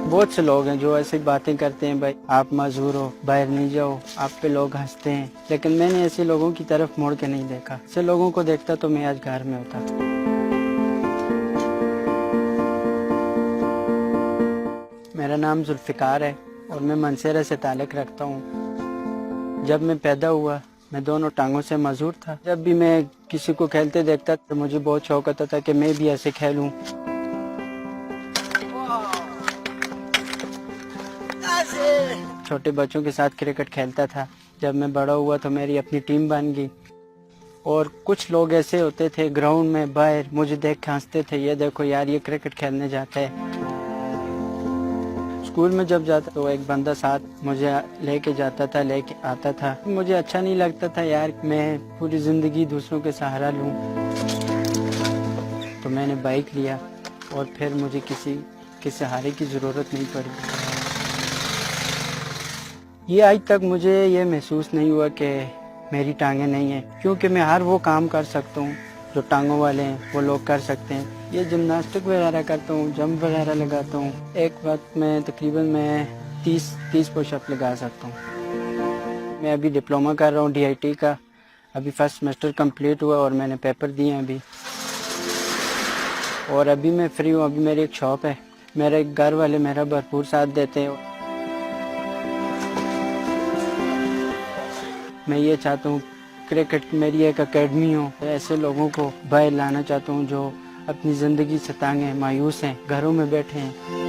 बहुत से लोग हैं जो ऐसी बातें करते हैं, भाई आप मजबूर हो, बाहर नहीं जाओ, आप पे लोग हंसते हैं, लेकिन मैंने ऐसे लोगों की तरफ मुड़ के नहीं देखा। ऐसे लोगों को देखता तो मैं आज घर में होता। मेरा नाम जुल्फ़िकार है और मैं मनसेरा से ताल्लुक़ रखता हूँ। जब मैं पैदा हुआ मैं दोनों टांगों से मजबूर था। जब भी मैं किसी को खेलते देखता तो मुझे बहुत शौक होता था कि मैं भी ऐसे खेलूं। छोटे बच्चों के साथ क्रिकेट खेलता था। जब मैं बड़ा हुआ तो मेरी अपनी टीम बन गई। और कुछ लोग ऐसे होते थे ग्राउंड में बाहर मुझे देख के हंसते थे, ये देखो यार ये क्रिकेट खेलने जाता है। स्कूल में जब जाता तो एक बंदा साथ मुझे लेके जाता था, लेके आता था। मुझे अच्छा नहीं लगता था यार मैं पूरी ज़िंदगी दूसरों के सहारा लूं। तो मैंने बाइक लिया और फिर मुझे किसी के सहारे की ज़रूरत नहीं पड़ी। ये आज तक मुझे ये महसूस नहीं हुआ कि मेरी टांगें नहीं हैं, क्योंकि मैं हर वो काम कर सकता हूँ जो टांगों वाले हैं वो लोग कर सकते हैं। ये जिम्नास्टिक वगैरह करता हूँ, जंप वगैरह लगाता हूँ। एक वक्त में तकरीबन मैं 30 पुशअप लगा सकता हूँ। मैं अभी डिप्लोमा कर रहा हूँ DIT का। अभी फर्स्ट सेमेस्टर कंप्लीट हुआ और मैंने पेपर दिए हैं अभी। और अभी मैं फ्री हूँ। अभी मेरी एक शॉप है। मेरे घर वाले मेरा भरपूर साथ देते हैं। मैं ये चाहता हूँ क्रिकेट मेरी एक एकेडमी हो। ऐसे लोगों को बाहर लाना चाहता हूँ जो अपनी ज़िंदगी से तंग हैं, मायूस हैं, घरों में बैठे हैं।